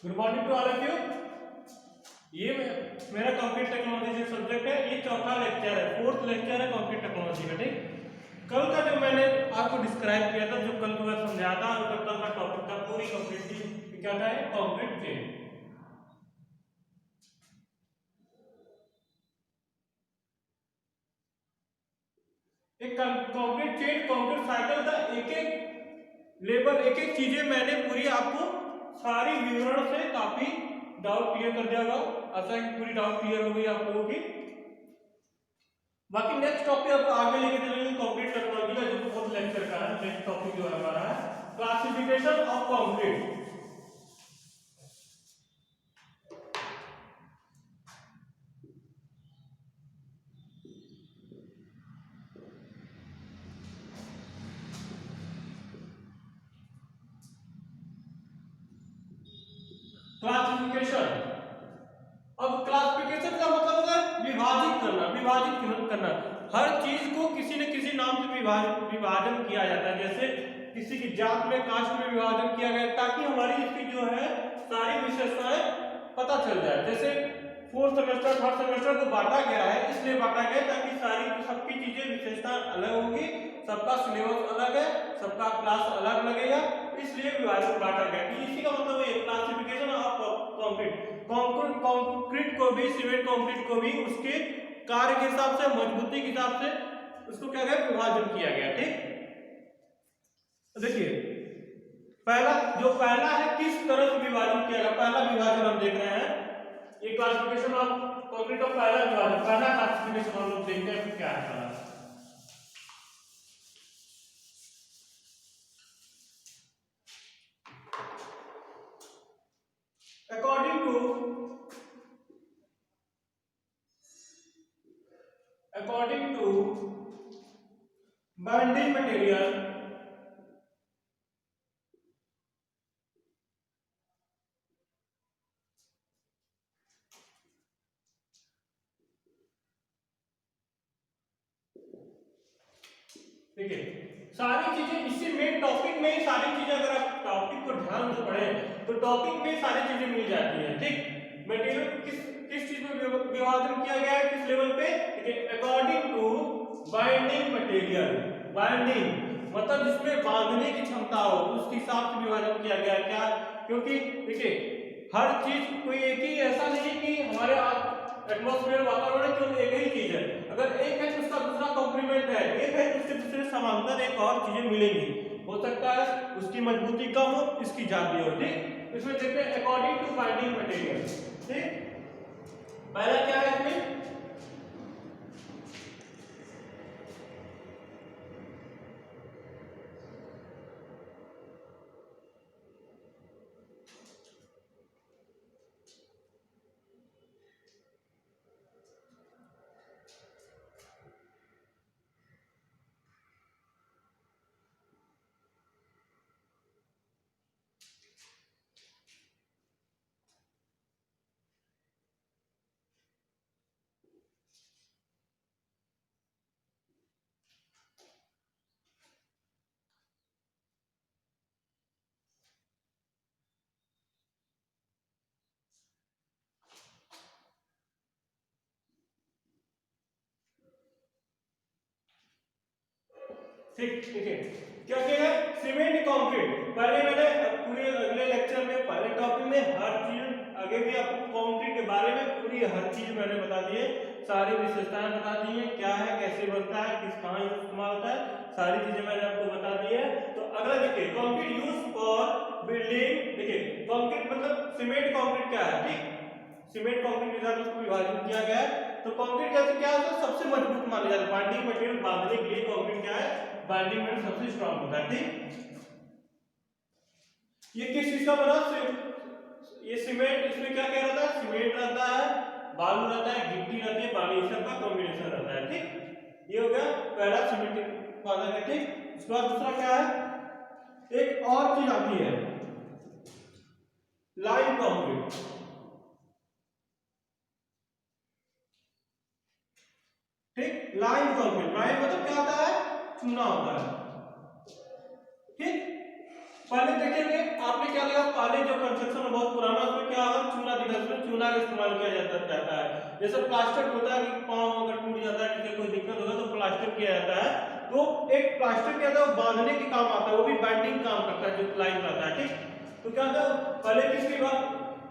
Good morning to all of you. ये मेरा computer technology जो सब्जेक्ट है, ये चौथा लेक्चर है, फोर्थ लेक्चर है कंप्यूटर टेक्नोलॉजी का। ठीक, कल का जो मैंने आपको डिस्क्राइब किया था, जो कल को मैं समझाया था, तो कल का टॉपिक था पूरी कंप्लीटली क्या था, कंक्रीट चेन। एक कंक्रीट चेन, कंक्रीट साइकिल का एक एक लेवल, एक एक चीजें मैंने पूरी आपको सारी विवरण से काफी डाउट क्लियर कर दिया होगा। आशा है कि पूरी डाउट क्लियर हो गई आप लोगों की। बाकी नेक्स्ट टॉपिक अब आगे लेके चलेंगे कंक्रीट टेक्नोलॉजी का, जो फोर्थ लेक्चर का है। नेक्स्ट टॉपिक जो है हमारा है क्लासिफिकेशन ऑफ कंक्रीट। क्लासिफिकेशन, अब क्लासिफिकेशन का मतलब होता है विभाजित करना, विभाजित करना। हर चीज को किसी न किसी नाम से विभाजन किया जाता है। जैसे किसी की जात में, कास्ट में विभाजन किया गया, ताकि हमारी इसकी जो है सारी विशेषताएं पता चल जाए। जैसे फोर्थ सेमेस्टर, थर्ड सेमेस्टर को बांटा गया है, इसलिए बांटा गया ताकि सारी सबकी चीजें विशेषता अलग होगी, सबका सिलेबस अलग है, सबका क्लास अलग लगेगा, इसलिए विभाजन बांटा गया। इसी का मतलब है क्लासिफिकेशन ऑफ कंक्रीट। कंक्रीट को भी, सीमेंट कंक्रीट को भी उसके कार्य के हिसाब से, मजबूती के हिसाब से उसको क्या गया, विभाजन किया गया। ठीक, तो देखिए पहला है किस तरह से विभाजन किया गया। पहला विभाजन हम देख रहे हैं, ये क्लासिफिकेशन ऑफ कंक्रीट का पहला विभाजन, पहला क्लासिफिकेशन हम लोग देखते हैं क्या है। पहला अकॉर्डिंग टू बाइंडिंग मटेरियल, ठीक है। सारी चीजें इसी मेन टॉपिक में ही सारी चीजें, अगर आप टॉपिक को ध्यान से पढ़ें तो टॉपिक में सारी चीजें मिल जाती हैं। ठीक, मटेरियल किस किस चीज में विभाजन किया गया है, किस लेवल पे, ठीक है, according to binding material. Binding मतलब जिसमें बांधने की क्षमता हो, उसके हिसाब से विभाजन किया गया। क्या, क्योंकि देखिए हर चीज कोई एक ही ऐसा नहीं कि हमारे एटमॉस्फेयर, वातावरण केवल एक ही चीज है। अगर एक है तो उसका दूसरा कॉम्प्लीमेंट है, एक है तो उसके दूसरे समांतर एक और चीजें मिलेंगी। हो सकता है उसकी मजबूती कम हो, इसकी ज्यादा हो। ठीक, इसमें देखते हैं अकॉर्डिंग टू बाइंडिंग मटेरियल। ठीक, पहला क्या है इसमें, ठीक ठीक है। क्या क्या है, सीमेंट कंक्रीट। पहले मैंने पूरे अगले लेक्चर में, पहले टॉपिक में हर चीज, आगे भी आपको कंक्रीट के बारे में पूरी हर चीज मैंने बता दी है, सारी विशेषताएं बता दी है, क्या है, कैसे बनता है, किस कहाँ इस्तेमाल होता है, सारी चीजें मैंने आपको बता दी है। तो अगला देखिए, कंक्रीट यूज फॉर बिल्डिंग। देखिए कंक्रीट मतलब सीमेंट कंक्रीट क्या है। ठीक, सीमेंट कंक्रीट के साथ उसको विभाजन किया गया है। तो कंक्रीट कैसे क्या है, सबसे मजबूत माना जाता है। बाइंडिंग मटेरियल बांधने के लिए कंक्रीट क्या है, बाइंडिंग में सबसे स्ट्रांग होता है। ठीक, ये किस चीज का बना, ये सीमेंट, इसमें क्या क्या रहता है, सीमेंट रहता है, बालू रहता है, गिट्टी रहती है, पानी, सब का कॉम्बिनेशन रहता है। ठीक, ये हो गया पहला सीमेंट पाना है। ठीक, उसके बाद दूसरा क्या है, एक और चीज आती है लाइन कंक्रीट। ठीक, लाइन कंक्रीट, लाइन मतलब क्या होता है, चूना होता है। ठीक, पहले देखेंगे आपने क्या लगा, पहले जो कंस्ट्रक्शन बहुत पुराना उसमें क्या होगा, चूना दिखा, उसमें चूना का इस्तेमाल किया जाता है। जैसे प्लास्टर होता है कि पाँव अगर टूट जाता है, किसी कोई दिक्कत होगा तो प्लास्टर किया जाता है। तो एक प्लास्टर क्या था, वो बांधने के काम आता है, वो भी बाइंडिंग काम करता है, जो लाइन रहता है, ठीक। तो क्या था, पहले किस विभाग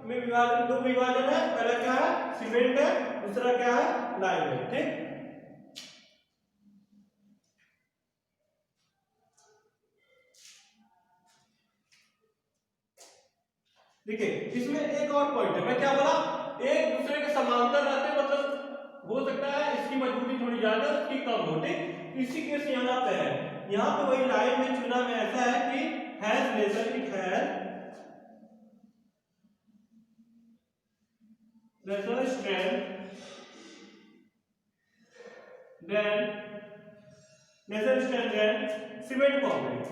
में विभाजन, दो विभाजन है, पहला क्या है सीमेंट है, दूसरा क्या है लाइन है, ठीक। देखिए इसमें एक और पॉइंट है, मैं क्या बोला, एक दूसरे के समांतर रहते हैं, मतलब हो सकता है इसकी मजबूती थोड़ी ज्यादा उसकी कम हो, ठीक। इसी केस यहाँ पे है, यहाँ पे वही लाइन में चुना में ऐसा है कि has lesser, it has lesser strength than cement concrete।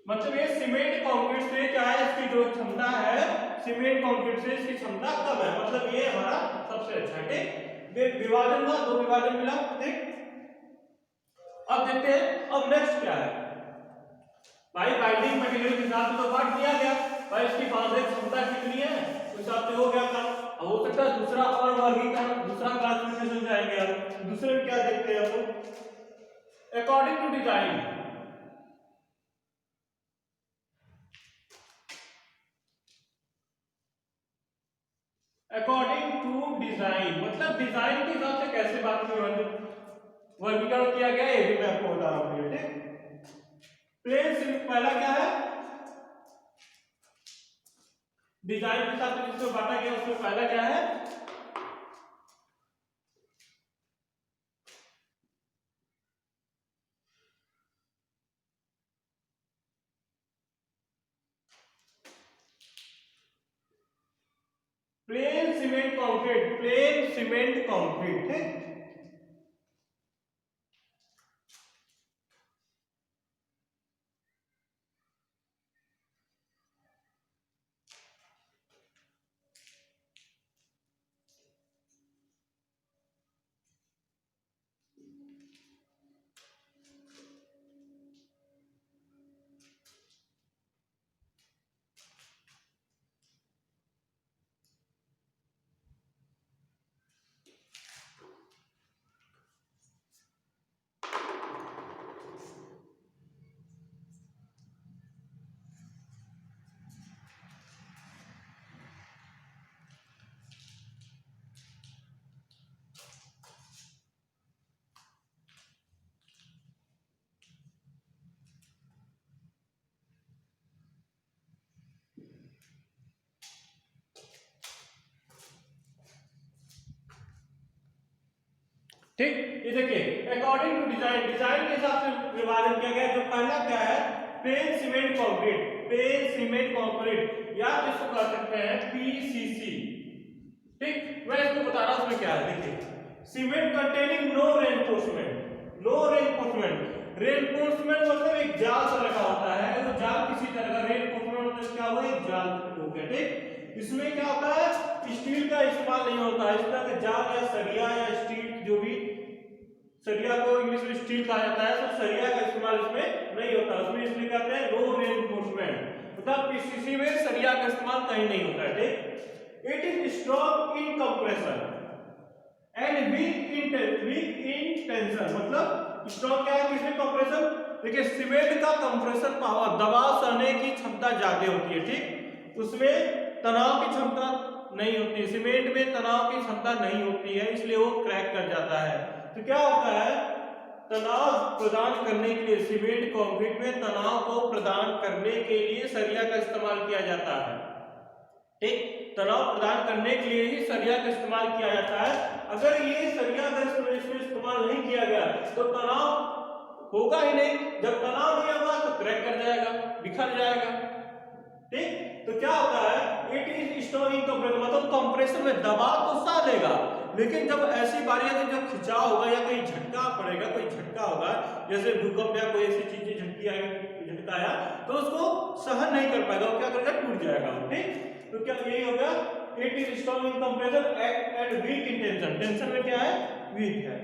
मतलब ये सीमेंट कंक्रीट से क्या है, इसकी जो क्षमता है सीमेंट कंक्रीट से इसकी क्षमता कम है, मतलब ये हमारा सबसे अच्छा है, ठीक। विभाजन हुआ, दो विभाजन मिला, ठीक। अब देखते हैं अब नेक्स्ट क्या है भाई, बाइंडिंग मटेरियल के हिसाब से तो बांट दिया गया भाई, इसकी बांधने क्षमता कितनी है उस हिसाब से हो गया काम। अब हो सकता है दूसरा और वर्गीकरण, दूसरा क्लासिफिकेशन जाएंगे हम, दूसरे में क्या देखते हैं हम, according to design. According to design मतलब डिजाइन के हिसाब से कैसे बात में वर्गीकरण किया गया, ये भी मैं आपको बता रहा हूं, ठीक। प्लेन सिर्फ पहला क्या है, डिजाइन के हिसाब से जिसको बांटा गया उसमें पहला क्या है, plane cement concrete, plane cement concrete, ठीक। ठीक, ये देखिए अकॉर्डिंग टू डिजाइन, डिजाइन के हिसाब से विभाजन किया गया। जो पहला क्या है, plane cement concrete, plane cement concrete या जिसको कह सकते हैं पीसीसी, ठीक। मैं इसको बता रहा हूं उसमें क्या है, देखिए cement containing no reinforcement, no reinforcement, reinforcement मतलब एक जाल सा लगा होता है, वो जाल किसी तरह का, रेनफोर्समेंट मतलब क्या हुआ, एक जाल हो गया, ठीक। इसमें क्या होता है, स्टील का इस्तेमाल नहीं होता है, इस तरह के जाल या सरिया या स्टील, जो भी सरिया को इंग्लिश में स्टील कहा जाता है, तो सरिया का इस्तेमाल इसमें नहीं होता, उसमें इसलिए कहते हैं नो रेनफोर्समेंट, मतलब पीसीसी में सरिया का इस्तेमाल कहीं नहीं होता है, ठीक। It is strong in compression and weak in tension, मतलब स्ट्रॉन्ग क्या है, किसमें कंप्रेशन, देखिए सीमेंट का कंप्रेशन पावर, दबाव सहने की क्षमता ज्यादा होती है, ठीक। उसमें तनाव की क्षमता नहीं होती है, सीमेंट में तनाव की क्षमता नहीं होती है, इसलिए वो क्रैक कर जाता है। तो क्या होता है, तनाव प्रदान करने के लिए सीमेंट कंक्रीट में तनाव को प्रदान करने के लिए सरिया का इस्तेमाल किया जाता है, ठीक। तनाव प्रदान करने के लिए ही सरिया का इस्तेमाल किया जाता है। अगर ये सरिया का इसमें इस्तेमाल नहीं किया गया तो तनाव होगा ही नहीं, जब तनाव नहीं होगा तो क्रैक कर जाएगा, बिखर जाएगा, ठीक। तो क्या होता है, it is strong in compression, मतलब कंप्रेशन में दबाव तो सह लेगा, लेकिन जब ऐसी बारी आती है जब खिंचाव होगा या कहीं झटका पड़ेगा, कोई झटका होगा, जैसे भूकंप या कोई ऐसी चीजें झटकी आई, झटका आया, तो उसको सहन नहीं कर पाएगा, वो क्या करेगा, टूट जाएगा, ठीक। तो क्या यही होगा, it is strong in compression and weak in tension, tension में क्या है, वीक है।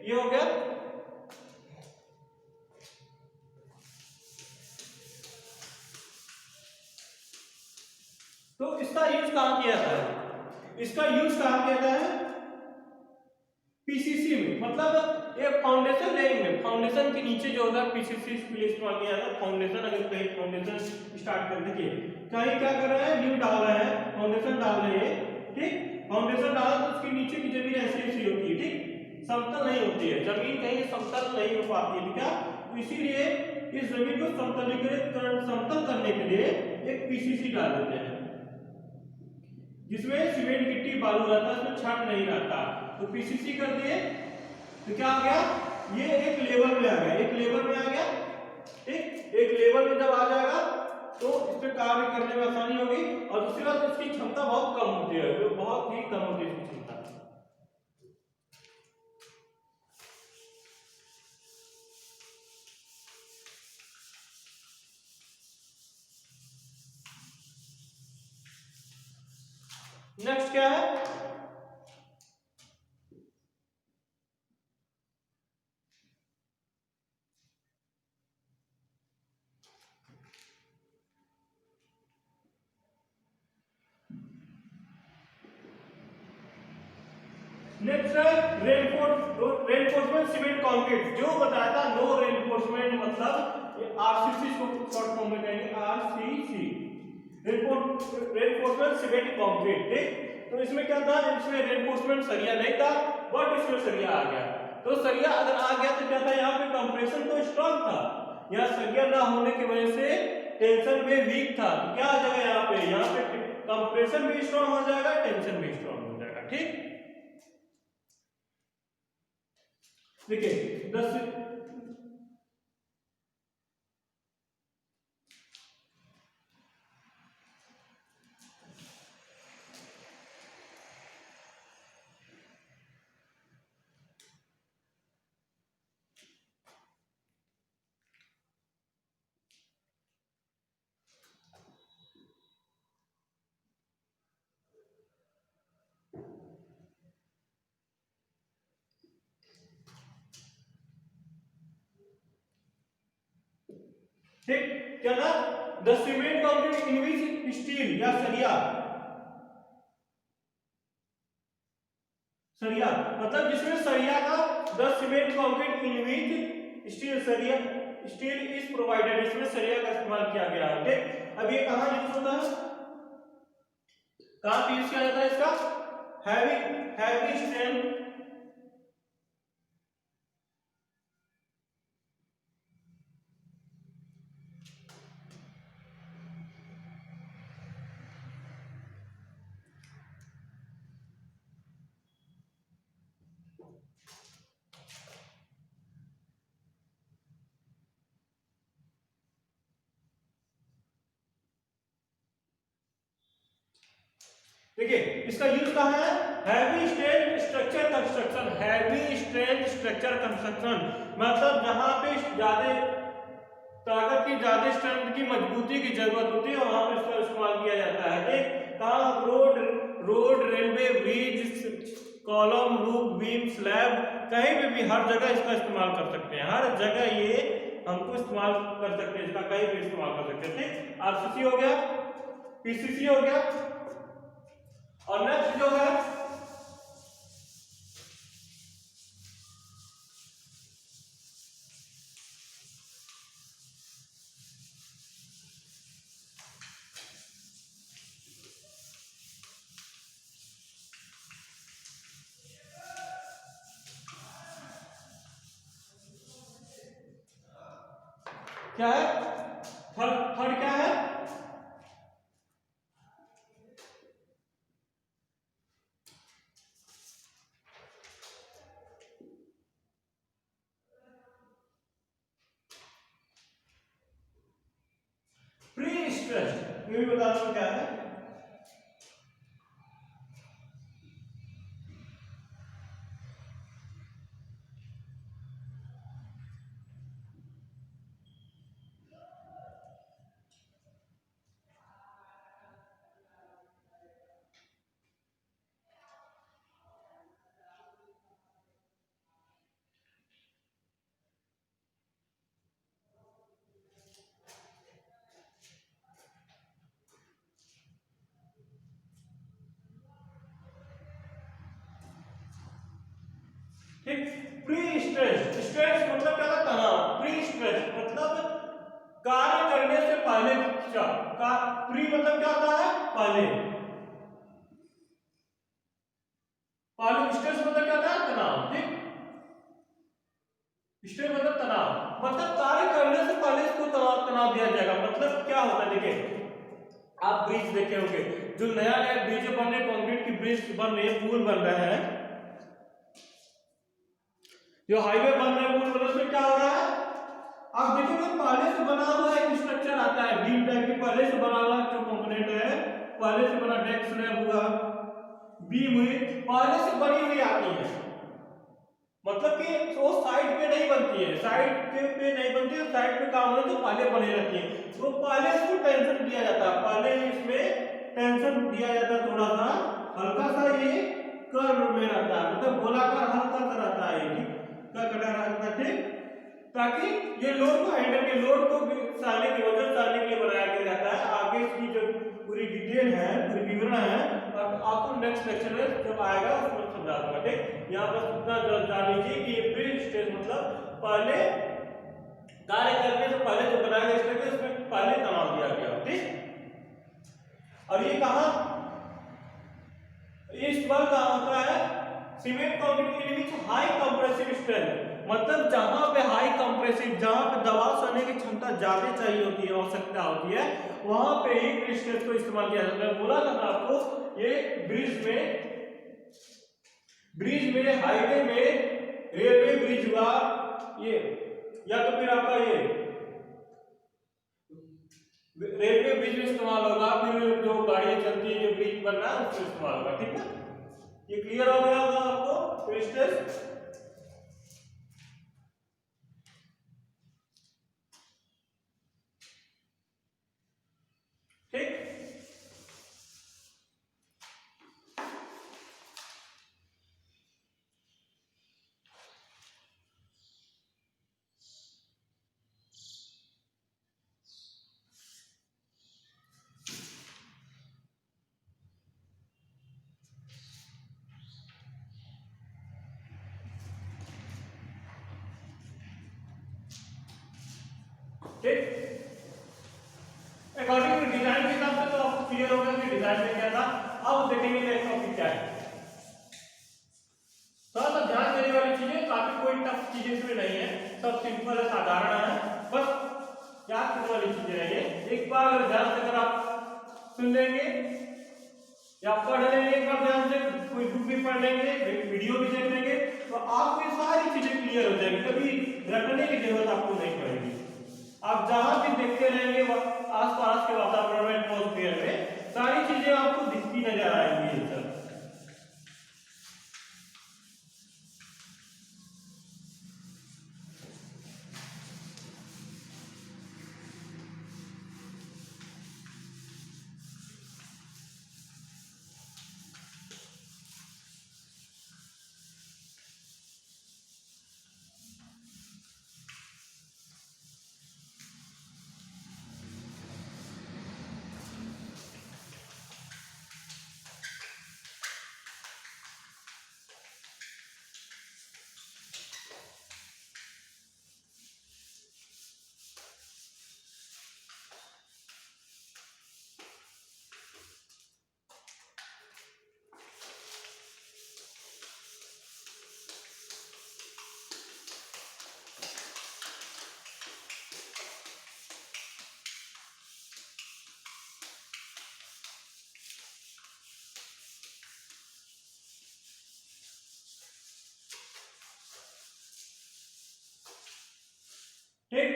ये हो गया। तो इसका यूज कहां किया जाता है? इसका यूज कहां किया जाता है? पीसीसी में, मतलब ये फाउंडेशन लेइंग में, फाउंडेशन के नीचे जो होता है पीसीसी इसके लिए इस्तेमाल किया जाता है। फाउंडेशन, अगर कहीं फाउंडेशन स्टार्ट कर देखिए कहीं क्या कर रहे हैं, न्यू डाल रहे हैं, फाउंडेशन डाल रहे हैं, ठीक। फाउंडेशन डाला तो उसके नीचे की जमीन ऐसी ऐसी होती है, ठीक, समतल नहीं होती है जमीन, कहीं समतल नहीं हो पाती है, क्या? तो इसीलिए इस जमीन को समतल करने के लिए एक पीसीसी डाल देते हैं, जिसमें सीमेंट गिट्टी बालू रहता है, उसमें छाट नहीं रहता। तो पीसीसी कर दिए तो क्या आ गया, ये एक लेवल में आ गया, एक लेवल में आ गया, ठीक। एक लेवल में जब आ जाएगा तो इस पे कार्य करने में आसानी होगी। और दूसरी बात, इसकी क्षमता बहुत कम होती है, जो बहुत ही कम होती है इसकी क्षमता। नेक्स्ट क्या है? नेक्स्ट है रेनफोर्समेंट सीमेंट कंक्रीट। जो बताया था नो रेनफोर्समेंट, मतलब आरसीसी को शॉर्ट फॉर्म में कहेंगे, आरसीसी, रेनफोर्समेंट सीमेंट कंक्रीट, ठीक। तो इसमें क्या था, इसमें रेनफोर्समेंट सरिया नहीं था, बट इसमें सरिया आ गया। तो सरिया अगर आ गया तो क्या था, यहाँ पे कंप्रेशन तो स्ट्रांग था, यहाँ सरिया ना होने की वजह से टेंशन में वीक था। तो क्या आ जाएगा यहाँ पे कंप्रेशन भी स्ट्रांग हो जाएगा, टेंशन भी स्ट्रांग हो जाएगा, ठीक। देखिए 10, ठीक, क्या था, the cement concrete in which steel या सरिया, सरिया मतलब जिसमें सरिया का, the cement concrete in which steel, सरिया स्टील इज प्रोवाइडेड, इसमें सरिया का इस्तेमाल किया गया है, ठीक। अब ये कहां यूज होता है, कहां यूज किया जाता है इसका, हैवी स्ट्रेंथ, देखिए इसका यूज कहां है, heavy strength structure construction, heavy strength structure construction, मतलब जहां पे ज्यादा ताकत की, ज्यादा स्ट्रेंथ की, मजबूती की जरूरत होती है, वहां पे इसका इस्तेमाल किया जाता है, ठीक। कहां, road railway bridge, column, roof, beam, slab, कहीं पे भी हर जगह इसका इस्तेमाल कर सकते हैं, हर जगह ये हमको इस्तेमाल कर सकते हैं, इसका कहीं भी इस्तेमाल कर सकते हैं, ठीक। आरसीसी हो गया, पीसीसी हो गया, और नेक्स्ट जो है क्या है, थर्ड क्या है, प्री स्ट्रेस्ड, ये भी बता दो क्या है। ठीक। प्री स्ट्रेस, स्ट्रेस मतलब क्या था, तनाव। प्री स्ट्रेस मतलब कार्य करने से पहले का, प्री मतलब क्या होता है, पहले, स्ट्रेस मतलब क्या था, तनाव। ठीक, स्ट्रेस मतलब तनाव, मतलब कार्य करने से पहले इसको तनाव दिया जाएगा। मतलब क्या होता है, देखिए आप ब्रिज देखे होंगे, जो नया नया ब्रिज बन रहे, कंक्रीट की ब्रिज बन रही है, पुल बन रहा है, जो हाईवे बन रहा है, पुल बन रहा है, उसमें क्या हो रहा है, आप देखोगे पहले से बना हुआ एक स्ट्रक्चर आता है, बीम टाइप के पहले से बना हुआ जो कंपोनेंट है, पहले से बना डेक स्लैब हुआ, बीम हुई, पहले से बनी हुई आती है। मतलब कि वो साइड पे नहीं बनती है, साइड पे नहीं बनती है, साइड पे काम होता है तो पहले बने रहती है। तो पहले इसको टेंशन दिया जाता है, पहले इसमें टेंशन दिया जाता है, थोड़ा सा हल्का सा ये कर्व में रहता है, मतलब गोलाकार हल्का सा रहता है, ये कर्व रहता है, ठीक, ताकि ये लोड को हैंडल के, लोड को सारने के, वजन सारने के लिए बनाया गया जाता है। आगे इसकी जो पूरी डिटेल है, पूरी विवरण है, आपको नेक्स्ट लेक्चर में जब आएगा उसमें समझा दूंगा। ठीक, यहाँ पर इतना जान लीजिए कि ये प्री स्टेज मतलब पहले कार्य करने से पहले जो बनाया गया स्टेज, उसमें पहले तनाव दिया गया। ठीक, और ये कहाँ, इस बार कहाँ होता है, सीमेंट कंक्रीट के लिए हाई कंप्रेसिव स्ट्रेंथ, मतलब जहां पे हाई कंप्रेसिव, जहां पे दबाव सहने की क्षमता ज्यादा चाहिए होती है, आवश्यकता होती है, वहां पे ही प्री स्ट्रेस को इस्तेमाल किया जाता है। बोला था ना आपको, ये ब्रिज में, हाईवे में, रेलवे ब्रिज हुआ ये, या तो फिर आपका ये रेलवे ब्रिज में इस्तेमाल होगा, फिर जो गाड़ियां चलती है, जो ब्रिज बन रहा है उसमें इस्तेमाल होगा। ठीक है, ये क्लियर हो गया होगा आपको प्री स्ट्रेस। ठीक, ठीक, अकॉर्डिंग टू डिजाइन के हिसाब से तो आपको क्लियर हो गया कि डिजाइन में क्या था। अब देखेंगे नेक्स्ट टॉपिक क्या है। थोड़ा सा ध्यान देने वाली चीजें, काफी कोई टफ चीजें इसमें नहीं है, सब सिंपल है, साधारण है, बस याद करने वाली चीजें है ये। एक बार अगर ध्यान से अगर आप सुन लेंगे या पढ़ लेंगे, एक बार ध्यान से कोई बुक भी पढ़ लेंगे, वीडियो भी देख लेंगे, तो आपको ये सारी चीजें क्लियर हो जाएंगी, कभी रटने की जरूरत आपको नहीं पड़ेगी। आप जहां भी देखते रहेंगे आसपास के वातावरण में, एटमॉस्फेयर में, सारी चीजें आपको दिखती नजर आएंगी। ये सब ठीक,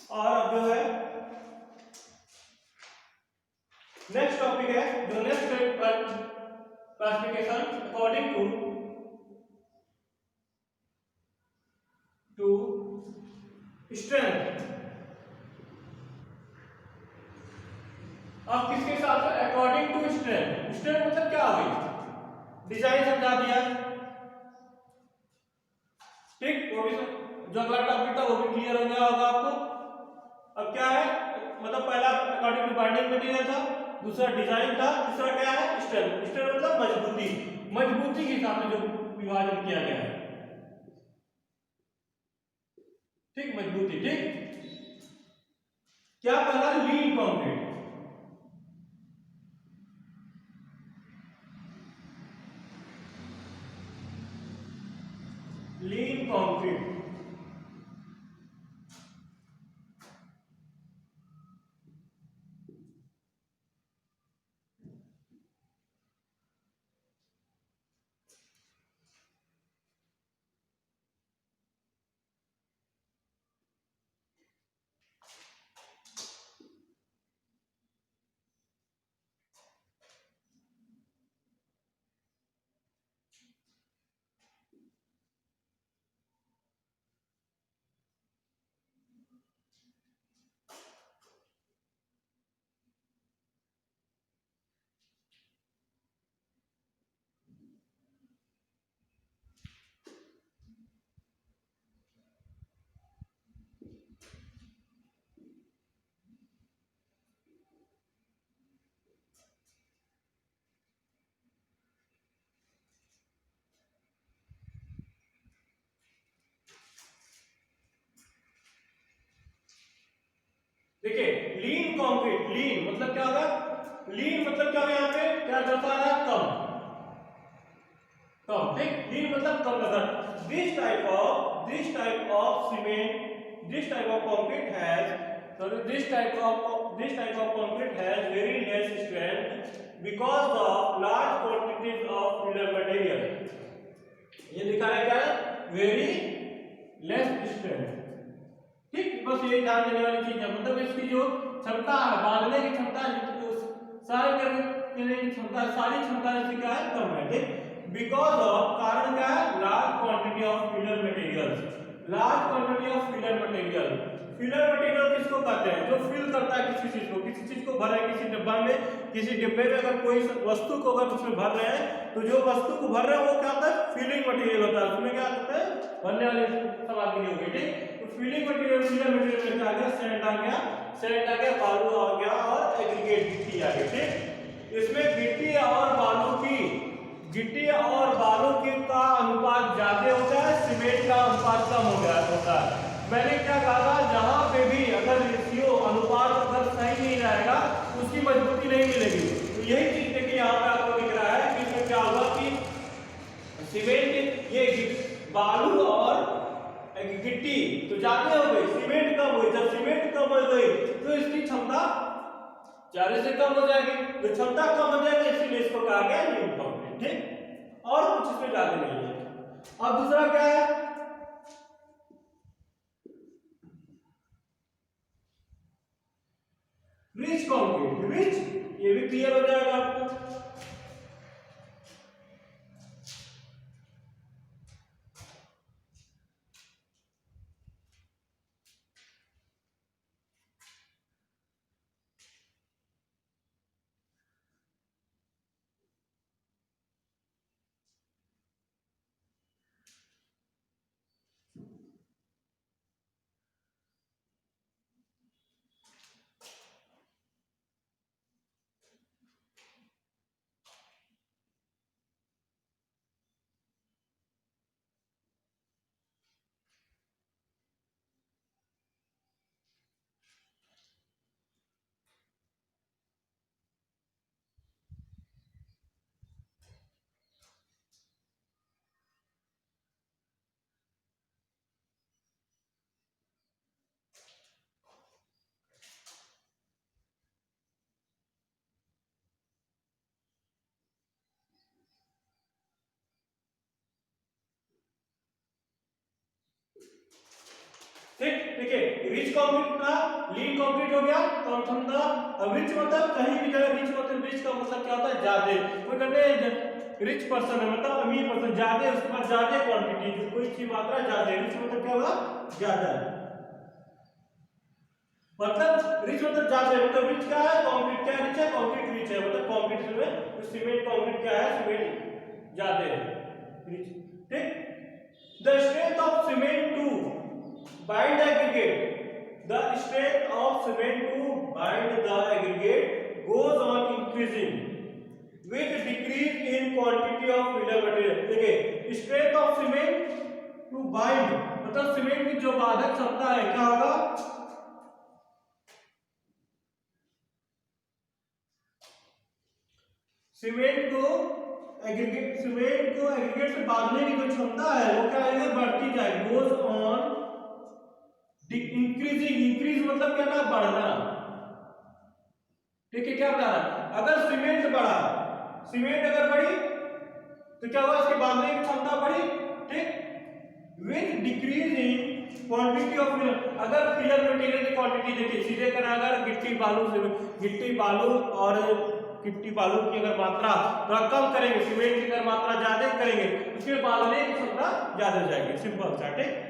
और अब जो है नेक्स्ट टॉपिक है, जो next classification according to strength. अब किसके साथ, अकॉर्डिंग टू स्ट्रेंथ। स्ट्रेंथ मतलब क्या हुई, डिजाइन समझा दिया। ठीक, वो भी जो अगला टॉपिक था वो भी क्लियर हो गया होगा आपको। अब क्या है, मतलब पहला अकॉर्डिंग टू बाइंडिंग मटेरियल था, दूसरा डिजाइन था, तीसरा क्या है स्ट्रेंथ। स्ट्रेंथ मतलब मजबूती, मजबूती के हिसाब से जो विभाजन किया गया है, ठीक, मजबूती, ठीक। क्या पहला लीन कंक्रीट, लीन कंक्रीट, देखिए लीन कंक्रीट, लीन मतलब क्या होगा, लीन मतलब क्या होगा, यहाँ पे क्या दर्शा रहा है, कम, कम, ठीक, लीन मतलब कम नजर। This type of cement, this type of concrete has, sorry, this type of concrete has very less strength because of large quantities of filler material। ये दिखा रहा है क्या है, वेरी लेस स्ट्रेंथ, ठीक, बस ये ध्यान देने वाली चीज है। मतलब इसकी जो क्षमता है, बांधने की क्षमता, सारे करने की क्षमता, सारी क्षमता इसकी क्या है, कम है, ठीक। बिकॉज ऑफ, कारण क्या है, large quantity of filler materials, large quantity of filler material. Filler material किसको कहते हैं, जो फिल करता है किसी चीज को, किसी चीज को भर रहे हैं, किसी डब्बा में, किसी डिब्बे में अगर कोई वस्तु को अगर उसमें भर रहे हैं, तो जो वस्तु को भर रहे हैं वो क्या होता है, फिलिंग मटेरियल होता है, उसमें क्या होता है, भरने वाली सामग्री होगी, ठीक। तो फिलिंग मटेरियल, फिलर मटेरियल में क्या आ गया, सैंड आ गया, सैंड आ गया, बालू आ गया और एग्रीगेट गिट्टी आ गई, ठीक। इसमें गिट्टी और बालू की, गिट्टी और बालू की का अनुपात ज्यादा होता है, सीमेंट का अनुपात कम हो गया होता है। मैंने क्या कहा, जहां पे भी अगर रेशियो, अनुपात अगर सही नहीं रहेगा उसकी मजबूती नहीं मिलेगी। तो यही चीज देखिए यहाँ पे आपको दिख रहा है कि इसमें क्या होगा कि सीमेंट, ये बालू और गिट्टी तो ज्यादा हो गई, सीमेंट कम हुई, जब सीमेंट कम हो गई तो इसकी क्षमता ज्यादा से कम हो जाएगी, तो क्षमता कम हो जाएगी, इसीलिए इसको कहा गया लीन कंक्रीट, ठीक। और कुछ इसमें ज्यादा नहीं है। अब दूसरा क्या है, रिच कंक्रीट, रिच, ये भी क्लियर हो जाएगा आपको। ठीक, देखिए रिच कंक्रीट का लीन कंक्रीट हो गया, कौन था, अब रिच मतलब कहीं भी जगह, रिच मतलब, रिच का मतलब क्या होता है, ज्यादा, कोई कहते हैं रिच पर्सन है मतलब अमीर पर्सन, ज्यादा, उसके बाद ज्यादा क्वांटिटी, जो कोई चीज मात्रा ज्यादा, रिच मतलब क्या होगा, ज्यादा, मतलब रिच मतलब ज्यादा, मतलब रिच क्या है, कंक्रीट क्या रिच है, कंक्रीट रिच है, मतलब कंक्रीट में सीमेंट, कंक्रीट क्या है, सीमेंट ज्यादा है, रिच, ठीक। The strength of cement to bind the aggregate, the strength of cement to bind the aggregate goes on increasing with decrease in quantity of filler material। देखिए strength of cement to bind मतलब cement की जो बाधक क्षमता है क्या होगा, cement को एग्रीगेट से बांधने की जो क्षमता है वो क्या है, बढ़ती जाएगी। गोज ऑन इंक्रीजिंग, इंक्रीज मतलब क्या ना, बढ़ना। ठीक है, क्या बता रहा है, अगर सीमेंट बढ़ा, सीमेंट अगर बढ़ी तो क्या हुआ, इसके बांधने की क्षमता बढ़ी। ठीक, with decrease in quantity of filler, अगर फिलर मटेरियल की क्वांटिटी देखिए सीधे करना, अगर गिट्टी बालू और गिट्टी बालू की अगर मात्रा थोड़ा कम करेंगे, सीमेंट की अगर मात्रा ज्यादा करेंगे, उसके बांधने की क्षमता ज्यादा हो जाएगी। सिंपल सा। ठीक,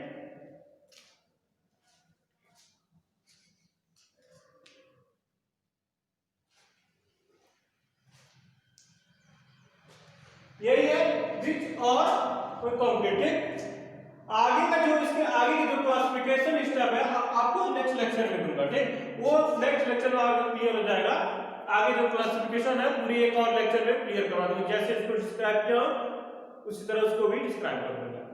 यही है ब्रिक्स और कंक्रीट। आगे का जो इसके आगे की जो क्लासिफिकेशन स्टेप है आपको नेक्स्ट लेक्चर में दूंगा। ठीक, वो नेक्स्ट लेक्चर में आपको क्लियर हो जाएगा। आगे जो क्लासिफिकेशन है पूरी एक और लेक्चर में क्लियर करवा दूंगा। जैसे इसको डिस्क्राइब किया उसी तरह उसको भी डिस्क्राइब कर दूंगा।